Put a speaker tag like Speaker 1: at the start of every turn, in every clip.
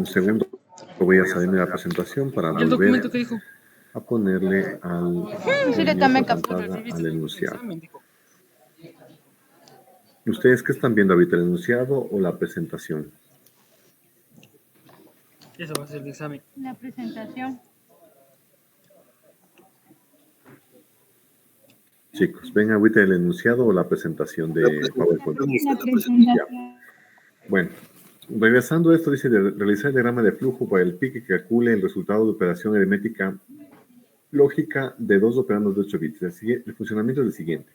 Speaker 1: un segundo voy a salirme de la presentación para
Speaker 2: ¿Y el documento qué
Speaker 1: volver
Speaker 2: dijo?
Speaker 1: a ponerle al enunciado. ¿Ustedes qué están viendo ahorita, el enunciado o la presentación?
Speaker 2: Eso va a ser el examen.
Speaker 3: La presentación.
Speaker 1: Chicos, ven ahorita el enunciado o la presentación de PowerPoint.
Speaker 3: La presentación.
Speaker 1: Bueno, regresando a esto, dice de realizar el diagrama de flujo para el PIC que calcule el resultado de operación aritmética lógica de dos operandos de 8 bits. El funcionamiento es el siguiente.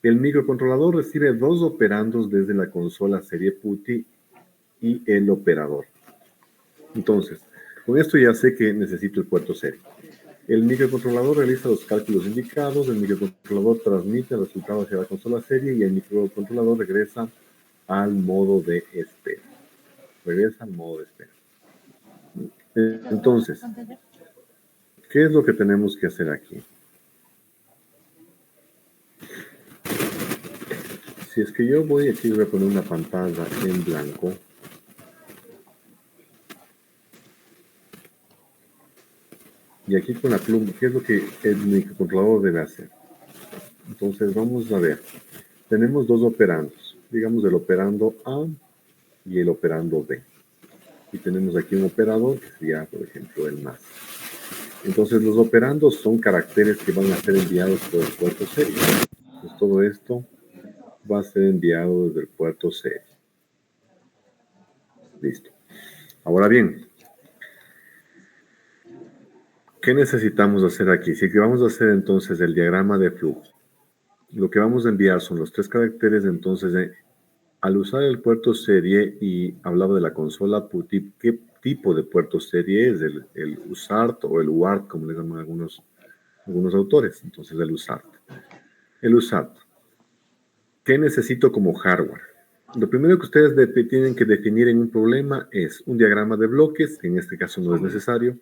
Speaker 1: El microcontrolador recibe dos operandos desde la consola serie PuTTY y el operador. Entonces, con esto ya sé que necesito el puerto serie. El microcontrolador realiza los cálculos indicados, el microcontrolador transmite el resultado hacia la consola serie y el microcontrolador regresa al modo de espera. Entonces, ¿qué es lo que tenemos que hacer aquí? Si es que yo voy aquí, voy a poner una pantalla en blanco. Y aquí con la pluma, ¿qué es lo que el microcontrolador debe hacer? Entonces vamos a ver. Tenemos dos operandos. Digamos el operando A y el operando B. Y tenemos aquí un operador que sería, por ejemplo, el más. Entonces los operandos son caracteres que van a ser enviados por el puerto serie. Entonces todo esto va a ser enviado desde el puerto serie. Listo. Ahora bien, ¿qué necesitamos hacer aquí? Si vamos a hacer entonces el diagrama de flujo, lo que vamos a enviar son los tres caracteres. Entonces, al usar el puerto serie y hablaba de la consola PuTTY, ¿qué tipo de puerto serie es? El USART o el UART, como le llaman algunos autores. Entonces, el USART. El USART. ¿Qué necesito como hardware? Lo primero que ustedes tienen que definir en un problema es un diagrama de bloques, que en este caso no es necesario,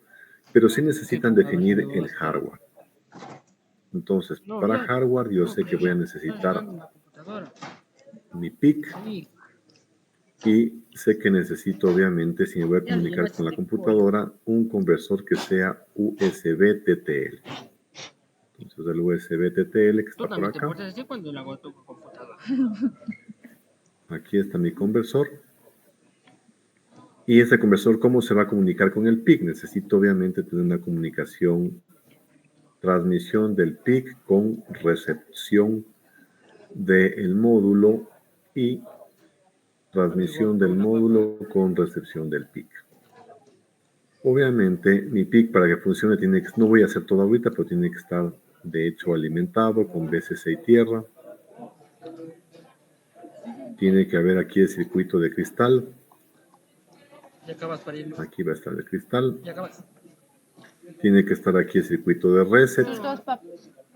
Speaker 1: pero sí necesitan definir el hardware. Entonces, para hardware yo sé que voy a necesitar mi PIC y sé que necesito, obviamente, si me voy a comunicar con la computadora, un conversor que sea USB TTL. Entonces, el USB TTL que está por acá. Aquí está mi conversor. Y este conversor, ¿cómo se va a comunicar con el PIC? Necesito, obviamente, tener una comunicación, transmisión del PIC con recepción del módulo y transmisión del módulo con recepción del PIC. Obviamente, mi PIC para que funcione no voy a hacer todo ahorita, pero tiene que estar, de hecho, alimentado con BCC y tierra. Tiene que haber aquí el circuito de cristal. Aquí va a estar el cristal. Tiene que estar aquí el circuito de reset.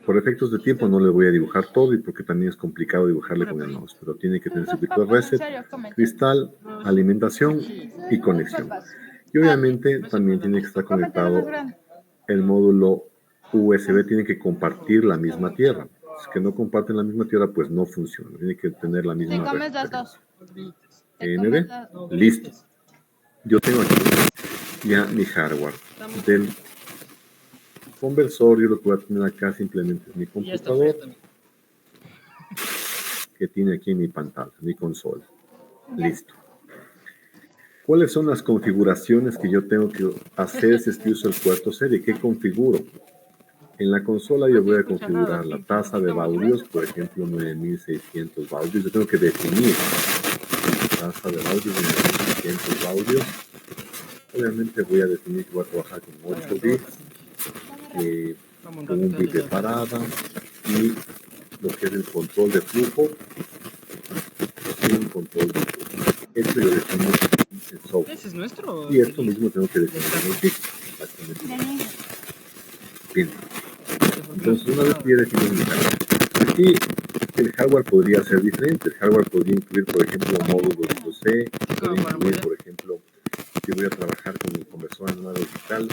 Speaker 1: Por efectos de tiempo no le voy a dibujar todo y porque también es complicado dibujarle con el mouse, pero tiene que tener el circuito de reset, cristal, alimentación y conexión. Y obviamente también tiene que estar conectado el módulo USB, tiene que compartir la misma tierra. Si es que no comparten la misma tierra, pues no funciona. Tiene que tener la misma referencia. ¿MB? Listo. Yo tengo aquí ya mi hardware del conversor. Yo lo que voy a tener acá simplemente es mi computador que tiene aquí mi pantalla, mi consola. Listo. ¿Cuáles son las configuraciones que yo tengo que hacer si es que uso el puerto serie? ¿Qué configuro? En la consola yo voy a configurar la tasa de baudios, por ejemplo, 9600 baudios. Yo tengo que definir la tasa de baudios de 9600 baudios. Obviamente voy a definir que voy a trabajar con 8 bits, con un bit de parada y lo que es el control de flujo y un control de flujo. Esto yo defino en software.
Speaker 2: ¿Ese es nuestro?
Speaker 1: Y esto mismo tengo que definir en el PIC. Bien. Entonces, una vez que ya definí mi hardware, aquí el hardware podría ser diferente. El hardware podría incluir, por ejemplo, módulos C, podría incluir, por ejemplo, si voy a trabajar con mi conversor anual digital,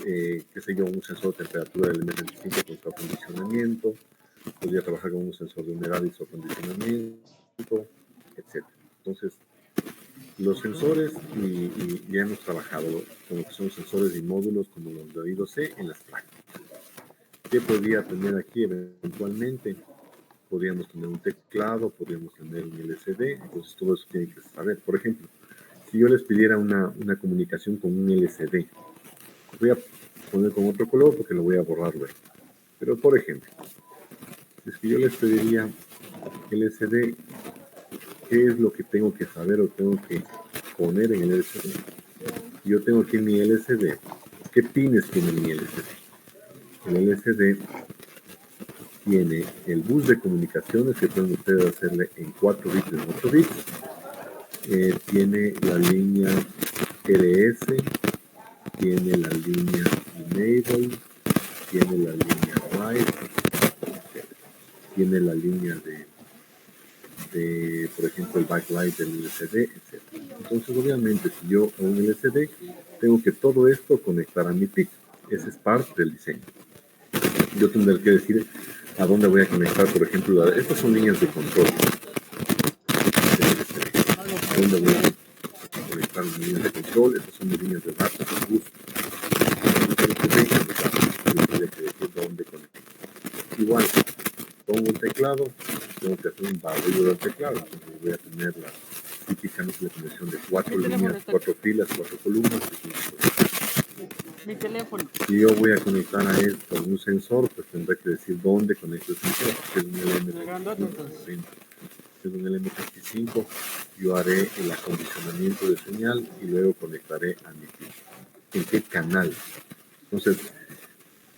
Speaker 1: qué sé yo, un sensor de temperatura del M25 con su acondicionamiento, podría trabajar con un sensor de humedad y su acondicionamiento, etc. Entonces, Los sensores, y ya hemos trabajado con lo que son sensores y módulos como los de oído C en las prácticas. ¿Qué podría tener aquí eventualmente? Podríamos tener un teclado, podríamos tener un LCD, entonces todo eso tiene que saber. Por ejemplo, si yo les pidiera una comunicación con un LCD, voy a poner con otro color porque lo voy a borrar luego. Pero por ejemplo, es que yo les pediría LCD, ¿qué es lo que tengo que saber o tengo que poner en el LCD? Yo tengo aquí mi LCD. ¿Qué pines tiene mi LCD? El LCD tiene el bus de comunicaciones que pueden ustedes hacerle en 4 bits, en 8 bits. Tiene la línea RS, tiene la línea Enable, tiene la línea Write, tiene la línea de, por ejemplo, el backlight del LCD, etc. Entonces, obviamente, si yo hago un LCD, tengo que todo esto conectar a mi PIC. Ese es parte del diseño. Yo tendré que decir a dónde voy a conectar, por ejemplo, estas son líneas de control. ¿A dónde voy a conectar mis líneas de control? Estas son mis líneas de datos, de bus. Tendría que decir dónde conectar. Igual, pongo un teclado, tengo que hacer un barrido del teclado. Entonces voy a tener la típica conexión de 4 líneas, 4 filas, 4 columnas.
Speaker 2: Mi teléfono.
Speaker 1: Si yo voy a conectar a esto un sensor, pues tendré que decir dónde conecto el sensor. Si es un LM35, si es un LM35, yo haré el acondicionamiento de señal y luego conectaré a mi PIN. ¿En qué canal? Entonces,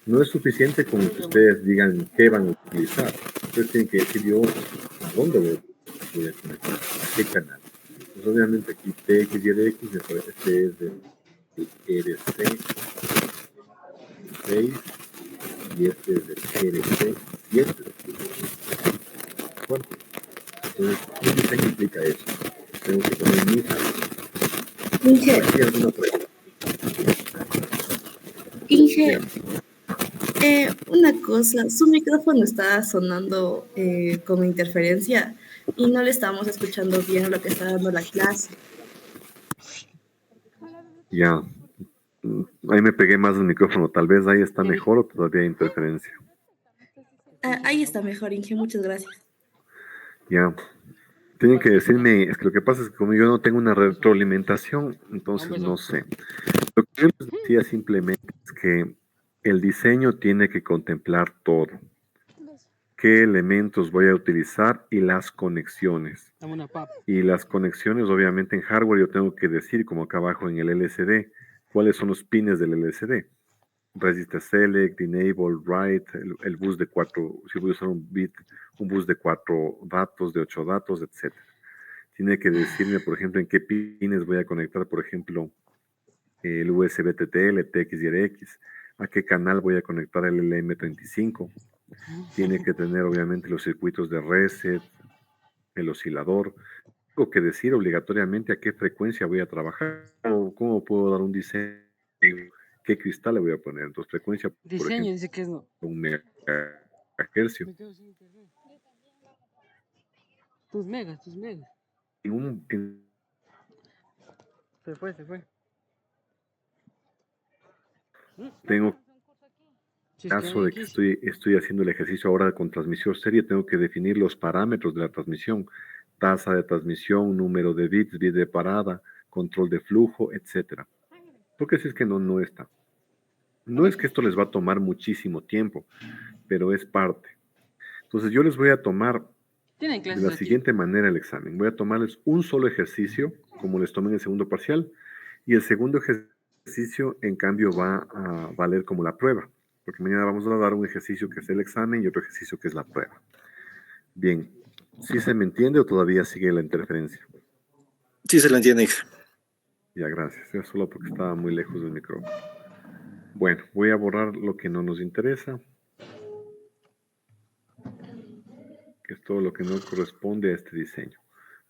Speaker 1: no es suficiente con que ustedes digan qué van a utilizar. Ustedes tienen que decir yo a dónde voy a conectar, a qué canal. Pues obviamente aquí TXYX, este es del RC 6 y este es del RC 7. Bueno, entonces, ¿qué diseño implica eso? Tengo que poner mi
Speaker 4: Inge,
Speaker 1: aquí alguna pregunta.
Speaker 4: Inge, una cosa, su micrófono está sonando como interferencia y no le estamos escuchando bien lo que está dando la clase.
Speaker 1: Ya, ahí me pegué más del micrófono. Tal vez ahí está mejor o todavía hay interferencia.
Speaker 4: Ahí está mejor, Inge, muchas gracias.
Speaker 1: Ya, tienen que decirme, es que lo que pasa es que como yo no tengo una retroalimentación, entonces no sé. Lo que yo les decía simplemente es que el diseño tiene que contemplar todo. ¿Qué elementos voy a utilizar y las conexiones? Y las conexiones, obviamente en hardware yo tengo que decir, como acá abajo en el LCD, cuáles son los pines del LCD. Register Select, Enable, Write, el bus de 4, si voy a usar un bus de 4 datos, de 8 datos, etc. Tiene que decirme, por ejemplo, en qué pines voy a conectar, por ejemplo, el USB TTL, TXYX, a qué canal voy a conectar el LM35. Tiene que tener, obviamente, los circuitos de reset, el oscilador. Tengo que decir obligatoriamente a qué frecuencia voy a trabajar, cómo puedo dar un diseño, qué cristal le voy a poner. Entonces, frecuencia, por
Speaker 2: Diseño,
Speaker 1: ejemplo,
Speaker 2: dice que es no.
Speaker 1: un megahercio.
Speaker 2: Me quedo sin internet. Tus megas, tus megas.
Speaker 1: En
Speaker 2: Se fue, se fue.
Speaker 1: tengo
Speaker 2: Si es que
Speaker 1: caso
Speaker 2: alguien
Speaker 1: de que
Speaker 2: quiso.
Speaker 1: estoy haciendo el ejercicio ahora con transmisión serie, tengo que definir los parámetros de la transmisión, tasa de transmisión, número de bits, bit de parada, control de flujo, etcétera. Porque si es que no está. No es que esto les va a tomar muchísimo tiempo, pero es parte. Entonces yo les voy a tomar
Speaker 2: Tienen
Speaker 1: de
Speaker 2: clases
Speaker 1: la
Speaker 2: aquí.
Speaker 1: siguiente manera el examen. Voy a tomarles un solo ejercicio, como les tomé en el segundo parcial, y el segundo ejercicio, en cambio, va a valer como la prueba, porque mañana vamos a dar un ejercicio que es el examen y otro ejercicio que es la prueba. Bien, ¿sí se me entiende o todavía sigue la interferencia?
Speaker 5: Sí, se la entiende, Inge.
Speaker 1: Ya, gracias. Era solo porque estaba muy lejos del micrófono. Bueno, voy a borrar lo que no nos interesa, que es todo lo que no corresponde a este diseño,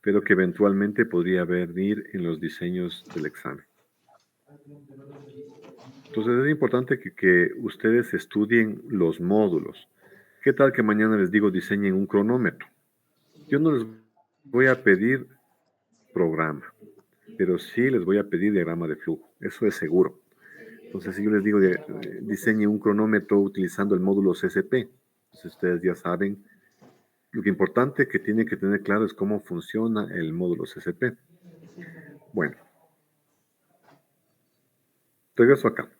Speaker 1: pero que eventualmente podría venir en los diseños del examen. Entonces es importante que ustedes estudien los módulos. ¿Qué tal que mañana les digo diseñen un cronómetro? Yo no les voy a pedir programa. pero sí les voy a pedir diagrama de flujo, eso es seguro. Entonces, si yo les digo, diseñe un cronómetro utilizando el módulo CSP, entonces ustedes ya saben, lo que importante que tienen que tener claro es cómo funciona el módulo CSP. Bueno, regreso acá.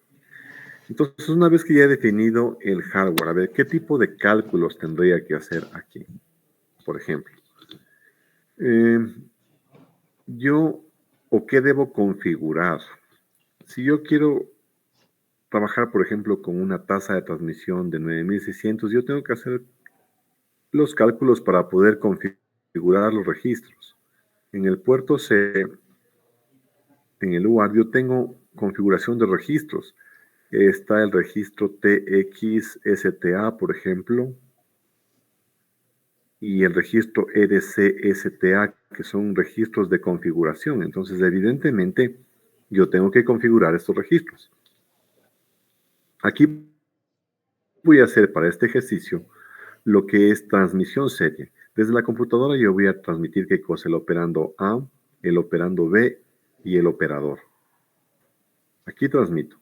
Speaker 1: Entonces, una vez que ya he definido el hardware, a ver, ¿qué tipo de cálculos tendría que hacer aquí? Por ejemplo, ¿o qué debo configurar? Si yo quiero trabajar, por ejemplo, con una tasa de transmisión de 9600, yo tengo que hacer los cálculos para poder configurar los registros. En el puerto C, en el UART, yo tengo configuración de registros. Está el registro TXSTA, por ejemplo, y el registro EDCSTA, que son registros de configuración. Entonces, evidentemente, yo tengo que configurar estos registros. Aquí voy a hacer para este ejercicio lo que es transmisión serie. Desde la computadora yo voy a transmitir qué cosa, el operando A, el operando B y el operador. Aquí transmito.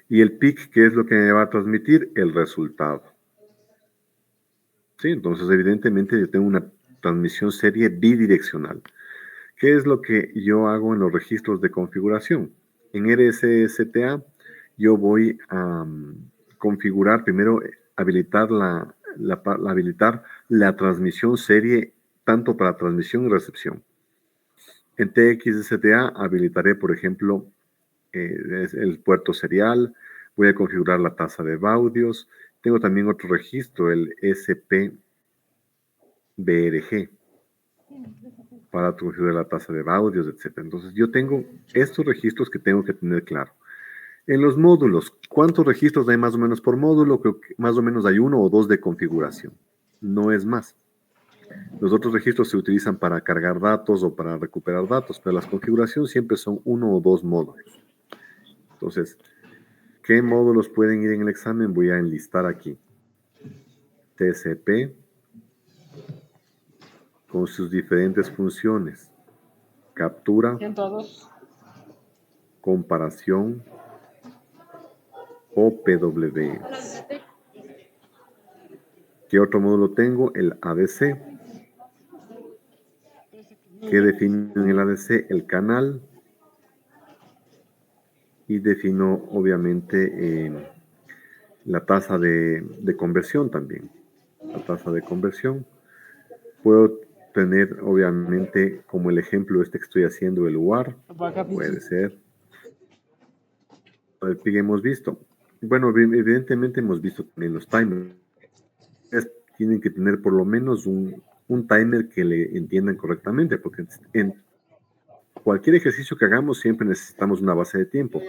Speaker 1: Y el PIC, ¿qué es lo que me va a transmitir? El resultado. ¿Sí? Entonces, evidentemente, yo tengo una transmisión serie bidireccional. ¿Qué es lo que yo hago en los registros de configuración? En RSSTA, yo voy a configurar, primero, habilitar habilitar la transmisión serie, tanto para transmisión y recepción. En TXSTA habilitaré, por ejemplo, el puerto serial, voy a configurar la tasa de baudios, tengo también otro registro, el SPBRG, para configurar la tasa de baudios, etc. Entonces, yo tengo estos registros que tengo que tener claro. En los módulos, ¿cuántos registros hay más o menos por módulo? Creo que más o menos hay 1 o 2 de configuración, no es más. Los otros registros se utilizan para cargar datos o para recuperar datos, pero las configuraciones siempre son 1 o 2 módulos. Entonces, ¿qué módulos pueden ir en el examen? Voy a enlistar aquí. TCP, con sus diferentes funciones. Captura,
Speaker 2: 102.
Speaker 1: comparación, OPW. ¿Qué otro módulo tengo? El ADC. ¿Qué defino en el ADC? El canal. Y defino, obviamente, la tasa de conversión también. La tasa de conversión. Puedo tener, obviamente, como el ejemplo este que estoy haciendo, el UAR. Puede ser. El PIC hemos visto. Bueno, evidentemente hemos visto también los timers. Tienen que tener por lo menos un timer que le entiendan correctamente, porque en cualquier ejercicio que hagamos siempre necesitamos una base de tiempo.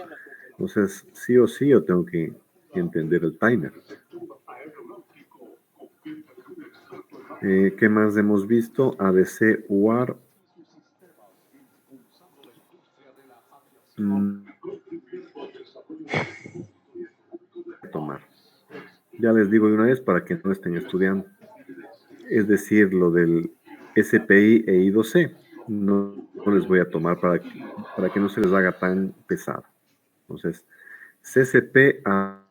Speaker 1: Entonces, sí o sí yo tengo que entender el timer. ¿Qué más hemos visto? ADC, UAR. Tomar. Ya les digo de una vez para que no estén estudiando. Es decir, lo del SPI e I2C. No les voy a tomar para que no se les haga tan pesado. Entonces, CCP a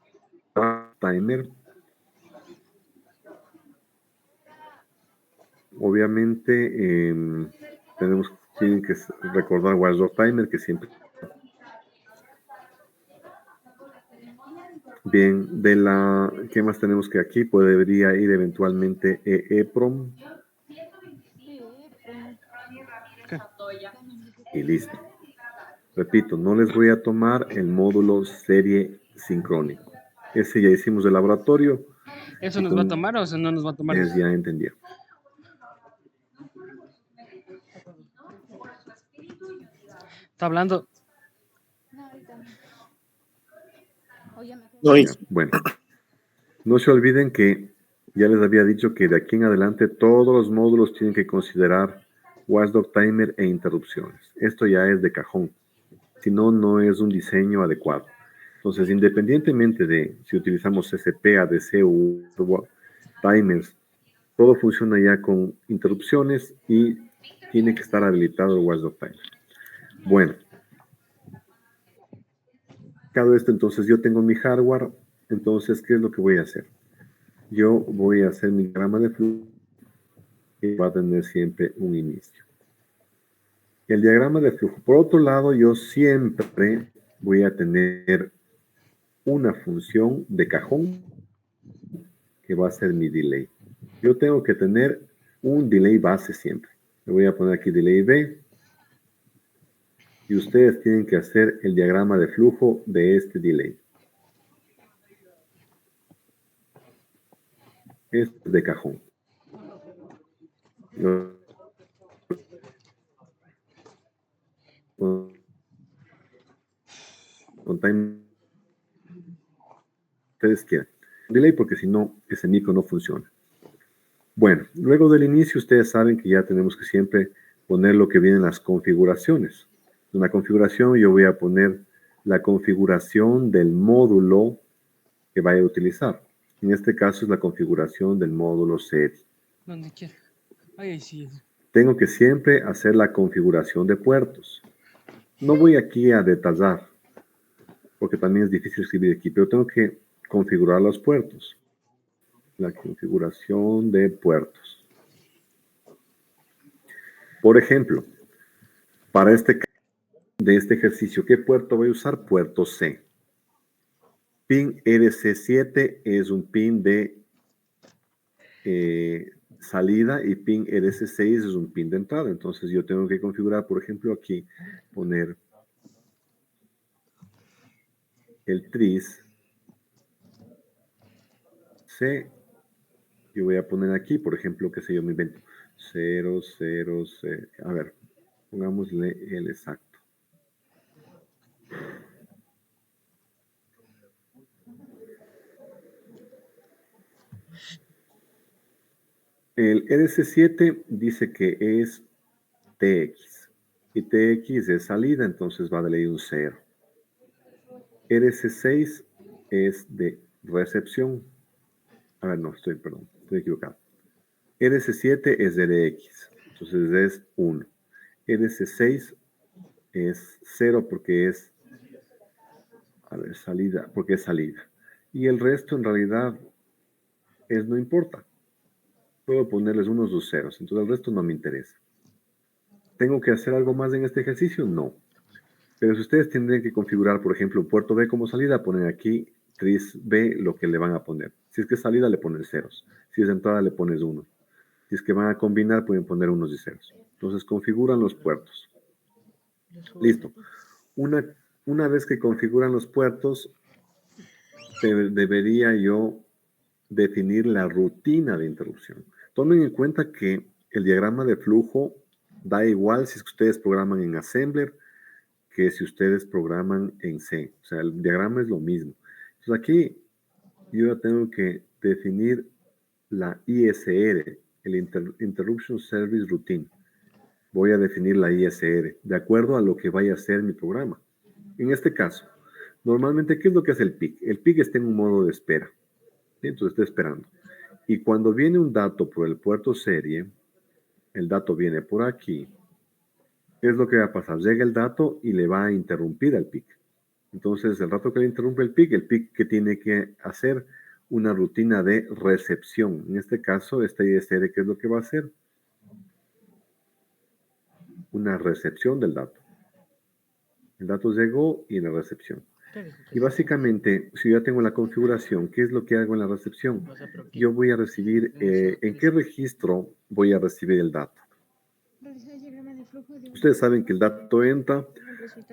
Speaker 1: timer. Obviamente, tienen que recordar Watchdog Timer, que siempre. Bien, ¿qué más tenemos que aquí? Podría ir eventualmente EEPROM. Y listo. Repito, no les voy a tomar el módulo serie sincrónico. Ese ya hicimos el laboratorio.
Speaker 2: ¿Eso nos va a tomar o eso no nos va a tomar?
Speaker 1: Ya entendí.
Speaker 2: Está hablando.
Speaker 5: No,
Speaker 1: Bueno, no se olviden que ya les había dicho que de aquí en adelante todos los módulos tienen que considerar Watchdog Timer e interrupciones. Esto ya es de cajón. Si no, no es un diseño adecuado. Entonces, independientemente de si utilizamos CCP, ADC o timers, todo funciona ya con interrupciones y tiene que estar habilitado el Watchdog Timer. Bueno, cada esto, entonces yo tengo mi hardware, entonces, ¿qué es lo que voy a hacer? Yo voy a hacer mi diagrama de flujo que va a tener siempre un inicio. El diagrama de flujo. Por otro lado, yo siempre voy a tener una función de cajón que va a ser mi delay. Yo tengo que tener un delay base siempre. Le voy a poner aquí delay B. Y ustedes tienen que hacer el diagrama de flujo de este delay. Esto es de cajón. Con time ustedes quieran. Delay porque si no, ese micro no funciona. Bueno, luego del inicio ustedes saben que ya tenemos que siempre poner lo que vienen las configuraciones. En la configuración yo voy a poner la configuración del módulo que vaya a utilizar. En este caso es la configuración del módulo serie.
Speaker 2: Donde quiera. Ahí sí.
Speaker 1: Tengo que siempre hacer la configuración de puertos. No voy aquí a detallar, porque también es difícil escribir aquí, pero tengo que configurar los puertos. La configuración de puertos. Por ejemplo, para este ejercicio, ¿qué puerto voy a usar? Puerto C. Pin RC7 es un pin de salida y pin RC6 es un pin de entrada. Entonces yo tengo que configurar, por ejemplo, aquí, poner el tris C. Yo voy a poner aquí, por ejemplo, qué sé yo, me invento 0, 0, 0. A ver, pongámosle el exacto. El RC7 dice que es TX y TX es salida, entonces va de ley un 0. RC6 es de recepción. A ver, no, estoy equivocado. RC7 es de DX, entonces es 1. RC6 es 0 porque es, a ver, salida, porque es salida. Y el resto en realidad es no importa. Puedo ponerles unos dos ceros, entonces el resto no me interesa. ¿Tengo que hacer algo más en este ejercicio? No. Pero si ustedes tendrían que configurar, por ejemplo, puerto B como salida, ponen aquí tris B lo que le van a poner. Si es que es salida, le ponen ceros. Si es entrada, le pones 1. Si es que van a combinar, pueden poner unos y ceros. Entonces, configuran los puertos. Listo. Una vez que configuran los puertos, debería yo definir la rutina de interrupción. Tomen en cuenta que el diagrama de flujo da igual si es que ustedes programan en Assembler que si ustedes programan en C. O sea, el diagrama es lo mismo. Entonces aquí yo tengo que definir la ISR, el Interruption Service Routine. Voy a definir la ISR de acuerdo a lo que vaya a ser mi programa. En este caso, normalmente, ¿qué es lo que hace el PIC? El PIC está en un modo de espera. ¿Sí? Entonces está esperando. Y cuando viene un dato por el puerto serie, el dato viene por aquí. ¿Qué es lo que va a pasar? Llega el dato y le va a interrumpir al PIC. Entonces, el rato que le interrumpe el PIC que tiene que hacer una rutina de recepción. En este caso, esta ISR, ¿qué es lo que va a hacer? Una recepción del dato. El dato llegó y la recepción. Y básicamente, si yo ya tengo la configuración, ¿qué es lo que hago en la recepción? Yo voy a recibir, ¿en qué registro voy a recibir el dato? Ustedes saben que el dato entra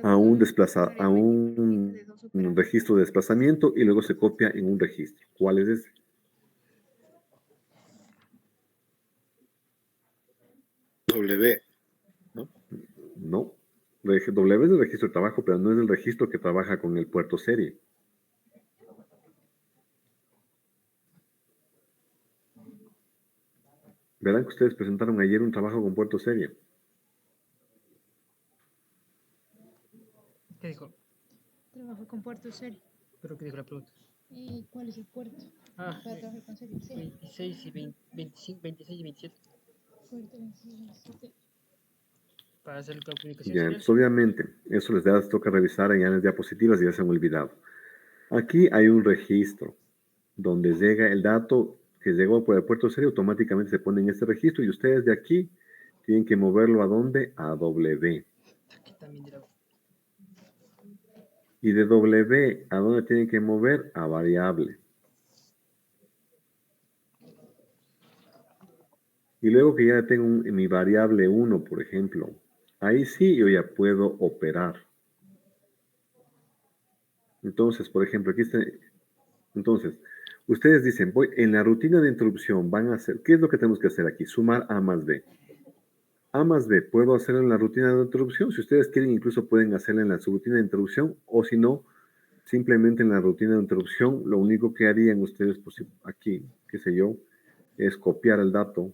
Speaker 1: a un registro de desplazamiento y luego se copia en un registro. ¿Cuál es ese?
Speaker 6: W, ¿no?
Speaker 1: No. W es el registro de trabajo, pero no es el registro que trabaja con el puerto serie. Verán que ustedes presentaron ayer un trabajo con puerto serie.
Speaker 2: ¿Qué dijo?
Speaker 5: Trabajo con puerto serie.
Speaker 2: ¿Pero qué dijo la pregunta?
Speaker 5: ¿Cuál es el puerto?
Speaker 2: Ah,
Speaker 5: Para trabajar con serie. Sí.
Speaker 2: 26 y 20, 25, 26 y 27.
Speaker 5: Puerto 26, 27.
Speaker 2: para hacer la comunicación
Speaker 1: Ya,
Speaker 2: serial.
Speaker 1: entonces, obviamente, eso les toca revisar en las diapositivas y ya se han olvidado. Aquí hay un registro donde llega el dato que llegó por el puerto serie, automáticamente se pone en este registro y ustedes de aquí tienen que moverlo ¿a dónde? A W.
Speaker 2: Aquí también dirá.
Speaker 1: Y de W, ¿a dónde tienen que mover? A variable. Y luego que ya tengo mi variable 1, por ejemplo, ahí sí yo ya puedo operar. Entonces, por ejemplo, aquí está. Entonces, ustedes dicen, voy en la rutina de interrupción, van a hacer, ¿qué es lo que tenemos que hacer aquí? Sumar A más B. A más B, puedo hacerlo en la rutina de interrupción. Si ustedes quieren, incluso pueden hacerlo en la subrutina de interrupción, o si no, simplemente en la rutina de interrupción, lo único que harían ustedes, pues aquí, qué sé yo, es copiar el dato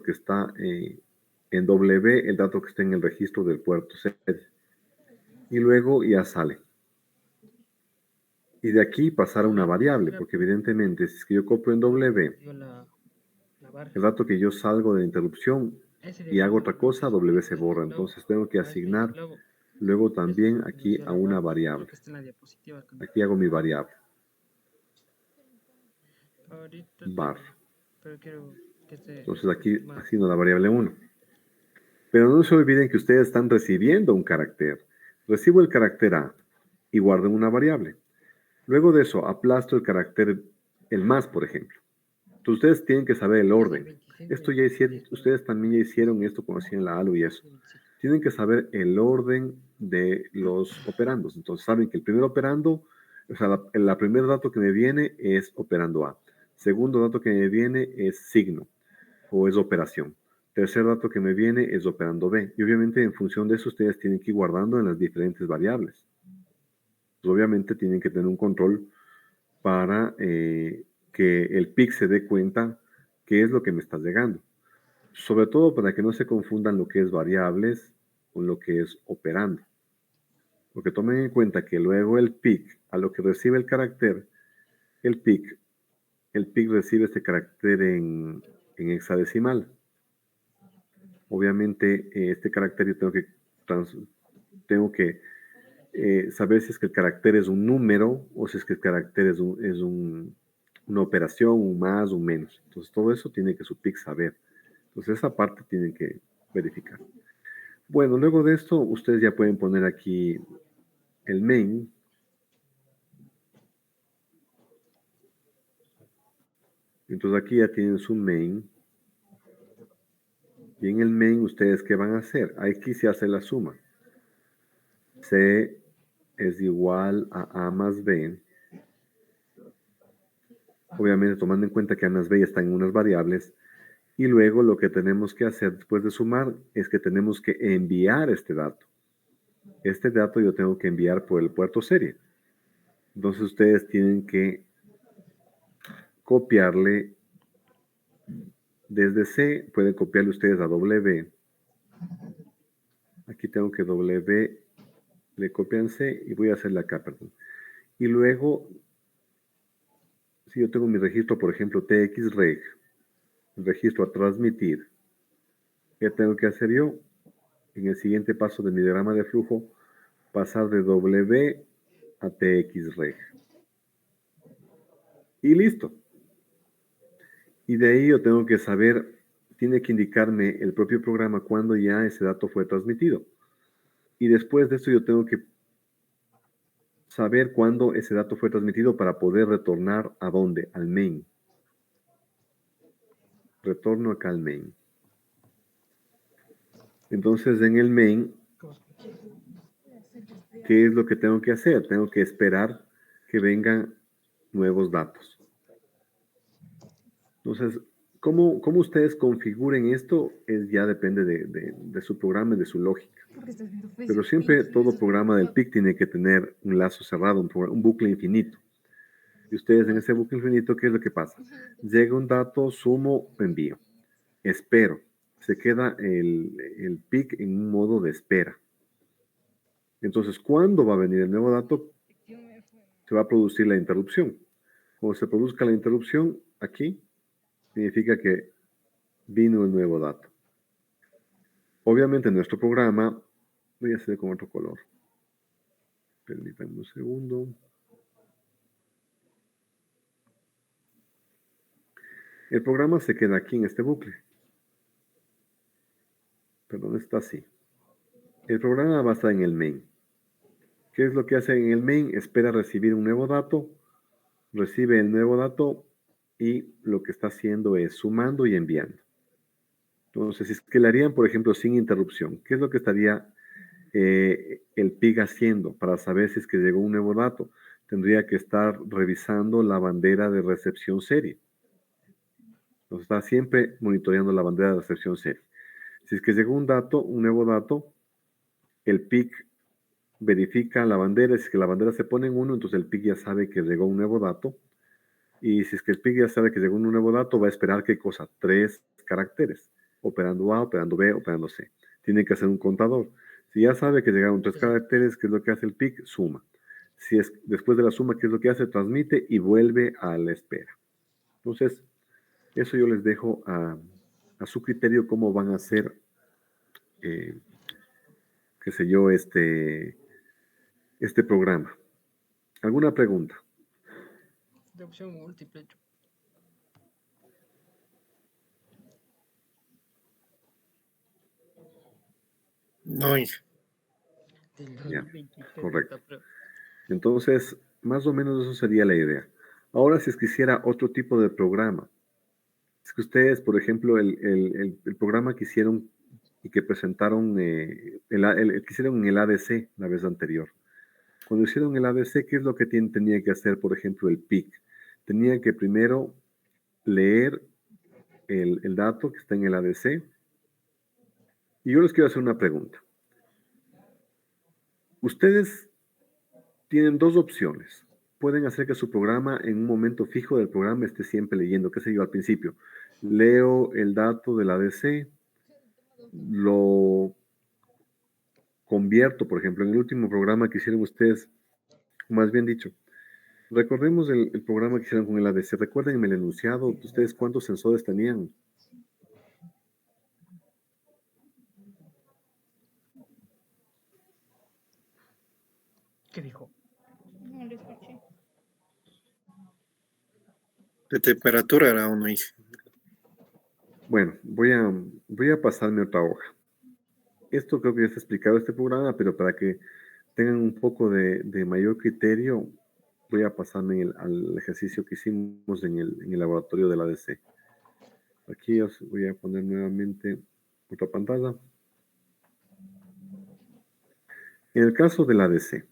Speaker 1: que está en W, el dato que está en el registro del puerto serie. Y luego ya sale. Y de aquí pasar a una variable, porque evidentemente si es que yo copio en W
Speaker 2: Dio la barra.
Speaker 1: el dato que yo salgo de interrupción
Speaker 2: Ese
Speaker 1: y hago otra cosa,
Speaker 2: es
Speaker 1: W se
Speaker 2: el
Speaker 1: borra.
Speaker 2: clavo.
Speaker 1: Entonces tengo que
Speaker 2: Ah, este es el
Speaker 1: asignar
Speaker 2: clavo.
Speaker 1: luego también
Speaker 2: Este
Speaker 1: aquí
Speaker 2: dio
Speaker 1: a
Speaker 2: la
Speaker 1: una
Speaker 2: barra.
Speaker 1: variable.
Speaker 2: Creo que está en la diapositiva.
Speaker 1: Aquí hago mi variable,
Speaker 2: Ahorita
Speaker 1: var.
Speaker 2: pero quiero que esté
Speaker 1: Entonces aquí
Speaker 2: más.
Speaker 1: asigno la variable 1. Pero no se olviden que ustedes están recibiendo un carácter. Recibo el carácter A y guardo en una variable. Luego de eso, aplasto el carácter, el más, por ejemplo. Entonces, ustedes tienen que saber el orden. Esto ya hicieron, ustedes también ya hicieron esto cuando hacían la ALU y eso. Tienen que saber el orden de los operandos. Entonces, saben que el primer operando, o sea, el primer dato que me viene es operando A. Segundo dato que me viene es signo o es operación. Tercer dato que me viene es operando B. Y obviamente en función de eso ustedes tienen que ir guardando en las diferentes variables. Pues obviamente tienen que tener un control para que el PIC se dé cuenta qué es lo que me está llegando. Sobre todo para que no se confundan lo que es variables con lo que es operando. Porque tomen en cuenta que luego el PIC, a lo que recibe el carácter, el PIC recibe este carácter en hexadecimal. Obviamente, este carácter yo tengo que saber si es que el carácter es un número o si es que el carácter es una operación, un más, un menos. Entonces, todo eso tiene que su PIC saber. Entonces, esa parte tienen que verificar. Bueno, luego de esto, ustedes ya pueden poner aquí el main. Entonces, aquí ya tienen su main. Y en el main, ¿ustedes qué van a hacer? Aquí se hace la suma. C es igual a A más B. Obviamente, tomando en cuenta que A más B ya están en unas variables. Y luego lo que tenemos que hacer después de sumar es que tenemos que enviar este dato. Este dato yo tengo que enviar por el puerto serie. Entonces ustedes tienen que copiarle desde C, pueden copiarle ustedes a W. Aquí tengo que W, le copian C y voy a hacerle acá, perdón. Y luego, si yo tengo mi registro, por ejemplo, TXREG, registro a transmitir, ¿qué tengo que hacer yo? En el siguiente paso de mi diagrama de flujo, pasar de W a TXREG. Y listo. Y de ahí yo tengo que saber, tiene que indicarme el propio programa cuando ya ese dato fue transmitido. Y después de eso yo tengo que saber cuándo ese dato fue transmitido para poder retornar a dónde, al main. Retorno acá al main. Entonces en el main, ¿qué es lo que tengo que hacer? Tengo que esperar que vengan nuevos datos. Entonces, ¿cómo ustedes configuren esto? Ya depende de su programa y de su lógica. Pero siempre todo programa del PIC tiene que tener un lazo cerrado, un bucle infinito. Y ustedes en ese bucle infinito, ¿qué es lo que pasa? Llega un dato, sumo, envío. Espero. Se queda el PIC en un modo de espera. Entonces, ¿cuándo va a venir el nuevo dato? Se va a producir la interrupción. Cuando se produzca la interrupción, aquí, significa que vino el nuevo dato. Obviamente nuestro programa, voy a hacer con otro color. Permítanme un segundo. El programa se queda aquí en este bucle. Perdón, está así. El programa va a estar en el main. ¿Qué es lo que hace en el main? Espera recibir un nuevo dato, recibe el nuevo dato y lo que está haciendo es sumando y enviando. Entonces, si es que le harían, por ejemplo, sin interrupción, ¿qué es lo que estaría el PIC haciendo para saber si es que llegó un nuevo dato? Tendría que estar revisando la bandera de recepción serie. Entonces, está siempre monitoreando la bandera de recepción serie. Si es que llegó un dato, un nuevo dato, el PIC verifica la bandera. Si es que la bandera se pone en 1, entonces el PIC ya sabe que llegó un nuevo dato. Y si es que el PIC ya sabe que llegó un nuevo dato, va a esperar ¿qué cosa? 3 caracteres. Operando A, operando B, operando C. Tiene que hacer un contador. Si ya sabe que llegaron 3 caracteres, ¿qué es lo que hace el PIC? Suma. Si es después de la suma, ¿qué es lo que hace? Transmite y vuelve a la espera. Entonces, eso yo les dejo a su criterio cómo van a hacer, qué sé yo, este programa. ¿Alguna pregunta?
Speaker 2: De opción múltiple.
Speaker 6: No,
Speaker 2: Del
Speaker 1: Ya,
Speaker 2: 2023
Speaker 1: correcto.
Speaker 2: esta prueba.
Speaker 1: Entonces, más o menos eso sería la idea. Ahora, si es que hiciera otro tipo de programa, es que ustedes, por ejemplo, el programa que hicieron y que presentaron, que hicieron en el ADC la vez anterior. Cuando hicieron el ADC, ¿qué es lo que tenía que hacer, por ejemplo, el PIC? Tenía que primero leer el dato que está en el ADC. Y yo les quiero hacer una pregunta. Ustedes tienen 2 opciones. Pueden hacer que su programa, en un momento fijo del programa, esté siempre leyendo, qué sé yo, al principio. Leo el dato del ADC, lo convierto, por ejemplo, en el último programa que hicieron ustedes, más bien dicho, recordemos el programa que hicieron con el ADC. Recuerden el enunciado, ustedes cuántos sensores tenían.
Speaker 2: ¿Qué dijo?
Speaker 5: No lo escuché.
Speaker 6: de temperatura era uno.
Speaker 1: Bueno, voy a pasarme otra hoja. Esto creo que ya está explicado este programa, pero para que tengan un poco de mayor criterio, voy a pasarme al ejercicio que hicimos en el laboratorio del ADC. Aquí os voy a poner nuevamente otra pantalla. En el caso del ADC,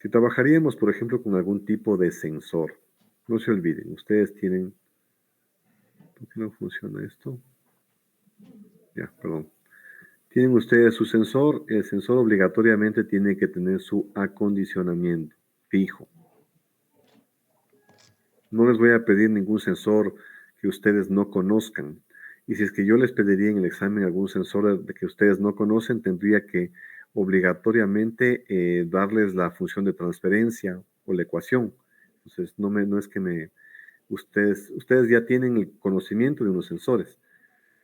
Speaker 1: si trabajaríamos, por ejemplo, con algún tipo de sensor, no se olviden, ustedes tienen... ¿Por qué no funciona esto? Ya, perdón. Tienen ustedes su sensor. El sensor obligatoriamente tiene que tener su acondicionamiento fijo. No les voy a pedir ningún sensor que ustedes no conozcan. Y si es que yo les pediría en el examen algún sensor de que ustedes no conocen, tendría que obligatoriamente darles la función de transferencia o la ecuación. Entonces, no es que ustedes ya tienen el conocimiento de unos sensores,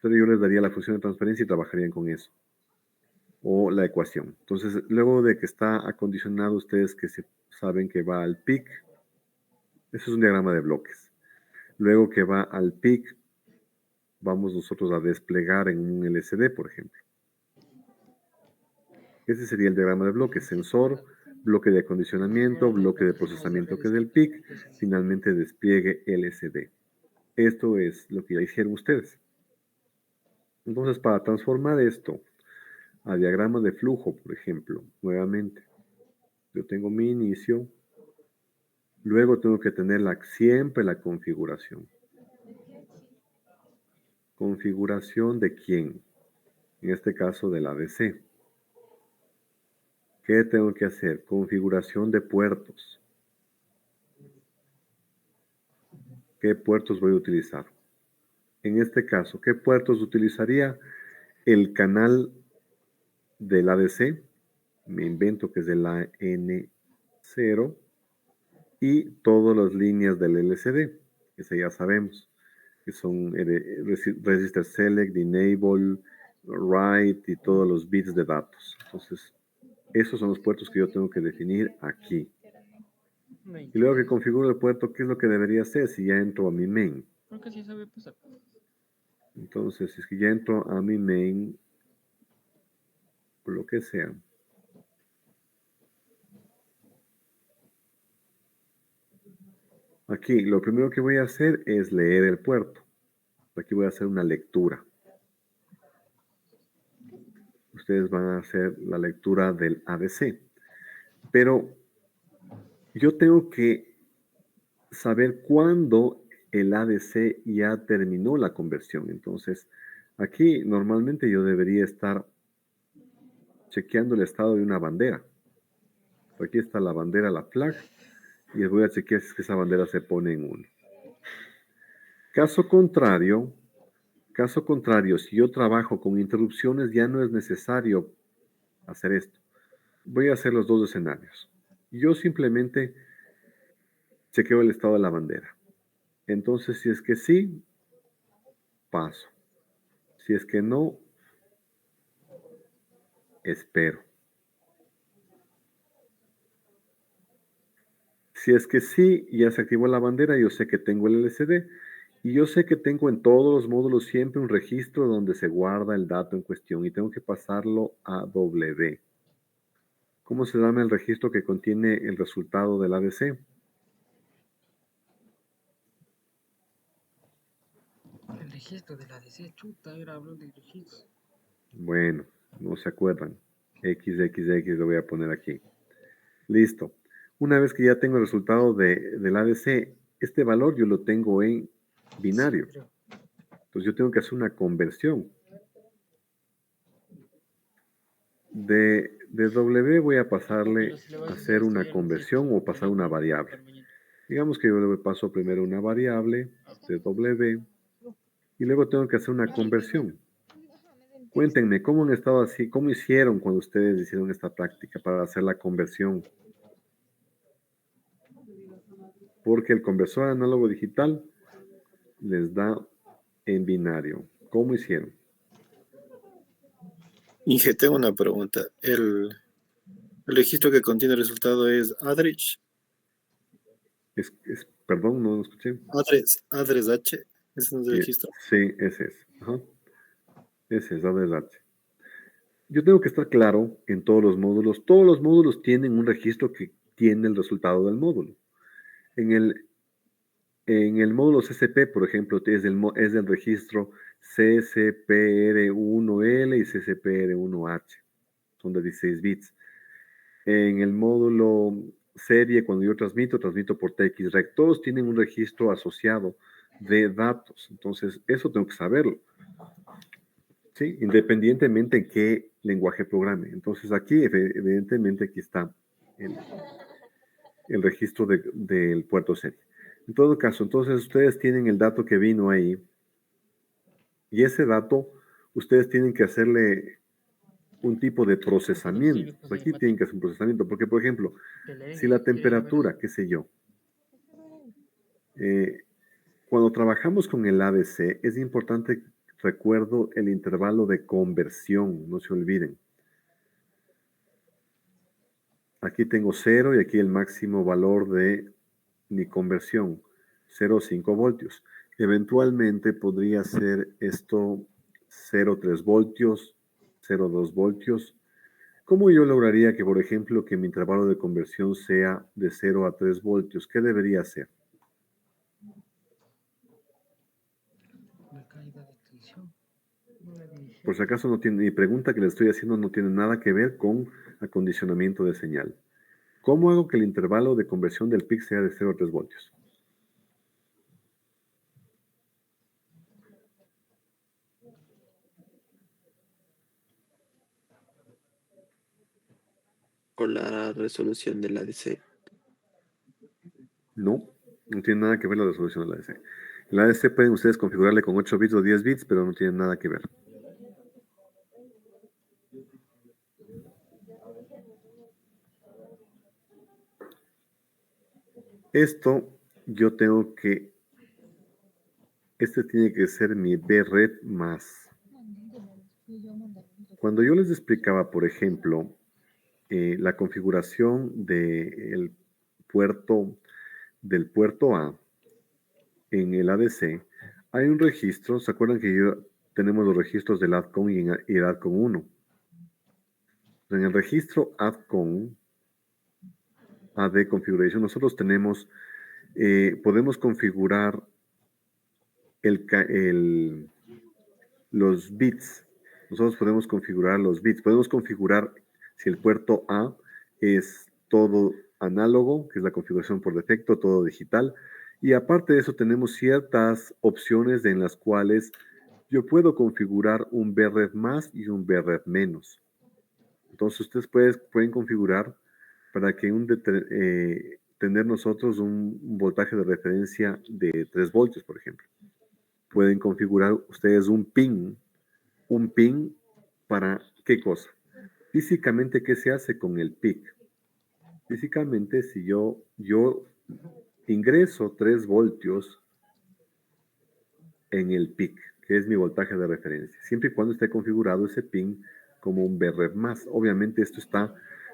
Speaker 1: pero yo les daría la función de transferencia y trabajarían con eso. O la ecuación. Entonces, luego de que está acondicionado, ustedes que saben que va al PIC, eso es un diagrama de bloques. Luego que va al PIC, vamos nosotros a desplegar en un LCD, por ejemplo. Ese sería el diagrama de bloques. Sensor, bloque de acondicionamiento, bloque de procesamiento que es el PIC, finalmente despliegue LCD. Esto es lo que ya hicieron ustedes. Entonces, para transformar esto a diagrama de flujo, por ejemplo, nuevamente, yo tengo mi inicio, luego tengo que tener siempre la configuración. ¿Configuración de quién? En este caso del ADC. ¿Qué tengo que hacer? Configuración de puertos. ¿Qué puertos voy a utilizar? En este caso, ¿qué puertos utilizaría? El canal del ADC, me invento que es de la N0, y todas las líneas del LCD, ese ya sabemos, que son Register Select, Enable, write y todos los bits de datos. Entonces, esos son los puertos que yo tengo que definir aquí. Y luego que configuro el puerto, ¿qué es lo que debería hacer si ya entro a mi main?
Speaker 2: Creo que sí sabe pasar.
Speaker 1: Entonces, si es que ya entro a mi main, por lo que sea, aquí lo primero que voy a hacer es leer el puerto. Aquí voy a hacer una lectura. Ustedes van a hacer la lectura del ADC. Pero yo tengo que saber cuándo el ADC ya terminó la conversión. Entonces, aquí normalmente yo debería estar chequeando el estado de una bandera. Aquí está la bandera, la flag, y voy a chequear si es que esa bandera se pone en 1. Caso contrario, si yo trabajo con interrupciones, ya no es necesario hacer esto. Voy a hacer los dos escenarios. Yo simplemente chequeo el estado de la bandera. Entonces, si es que sí, paso. Si es que no, espero. Si es que sí, ya se activó la bandera, yo sé que tengo el LCD y yo sé que tengo en todos los módulos siempre un registro donde se guarda el dato en cuestión y tengo que pasarlo a W. ¿Cómo se llama el registro que contiene el resultado del ADC?
Speaker 2: El registro de la DC, chuta, era hablo de registro.
Speaker 1: Bueno, no se acuerdan. XXX lo voy a poner aquí. Listo. Una vez que ya tengo el resultado del ADC, este valor yo lo tengo en binario.
Speaker 2: Sí, creo.
Speaker 1: Entonces yo tengo que hacer una conversión. De W voy a pasarle a hacer una conversión o pasar una variable. Digamos que yo le paso primero una variable de W y luego tengo que hacer una conversión. Cuéntenme, ¿cómo han estado así? ¿Cómo hicieron cuando ustedes hicieron esta práctica para hacer la conversión? Porque el conversor análogo digital les da en binario. ¿Cómo hicieron?
Speaker 6: Inge, tengo una pregunta. El registro que contiene el resultado es address,
Speaker 1: Perdón, no lo escuché.
Speaker 6: address H. Ese no es el registro.
Speaker 1: Sí, ese es. Ajá. Ese es ADH. Yo tengo que estar claro en todos los módulos. Todos los módulos tienen un registro que tiene el resultado del módulo. En el módulo CCP, por ejemplo, es del registro CCPR1L y CCPR1H. Son de 16 bits. En el módulo serie, cuando yo transmito por TXREC. Todos tienen un registro asociado de datos. Entonces, eso tengo que saberlo. ¿Sí? Independientemente en qué lenguaje programe. Entonces, aquí, evidentemente, aquí está el registro del puerto serie. En todo caso, entonces ustedes tienen el dato que vino ahí y ese dato ustedes tienen que hacerle un tipo de procesamiento. Aquí tienen que hacer un procesamiento porque, por ejemplo, si la temperatura, qué sé yo, cuando trabajamos con el ADC, es importante, recuerdo, el intervalo de conversión, no se olviden. Aquí tengo 0 y aquí el máximo valor de mi conversión, 0,5 voltios. Eventualmente podría ser esto 0,3 voltios, 0,2 voltios. ¿Cómo yo lograría que, por ejemplo, que mi intervalo de conversión sea de 0 a 3 voltios? ¿Qué debería hacer?
Speaker 2: La caída de tensión.
Speaker 1: Por si acaso no tiene, mi pregunta que le estoy haciendo no tiene nada que ver con acondicionamiento de señal. ¿Cómo hago que el intervalo de conversión del PIC sea de 0 a 3 voltios?
Speaker 7: Con la resolución del ADC.
Speaker 1: No tiene nada que ver la resolución de la ADC. La ADC pueden ustedes configurarle con 8 bits o 10 bits, pero no tiene nada que ver. Esto yo tengo que, este tiene que ser mi BRED más. Cuando yo les explicaba, por ejemplo, la configuración del puerto A en el ADC, hay un registro. ¿Se acuerdan que tenemos los registros del ADCON y el ADCON 1? En el registro ADCON, AD Configuration, nosotros podemos configurar los bits. Nosotros podemos configurar los bits. Podemos configurar si el puerto A es todo análogo, que es la configuración por defecto, todo digital. Y aparte de eso, tenemos ciertas opciones en las cuales yo puedo configurar un BREF más y un BREF menos. Entonces, ustedes pueden configurar para que tener nosotros un voltaje de referencia de 3 voltios, por ejemplo. Pueden configurar ustedes un pin para ¿qué cosa? Físicamente, ¿qué se hace con el PIC? Físicamente, si yo ingreso 3 voltios en el PIC, que es mi voltaje de referencia, siempre y cuando esté configurado ese pin como un BREF más. Obviamente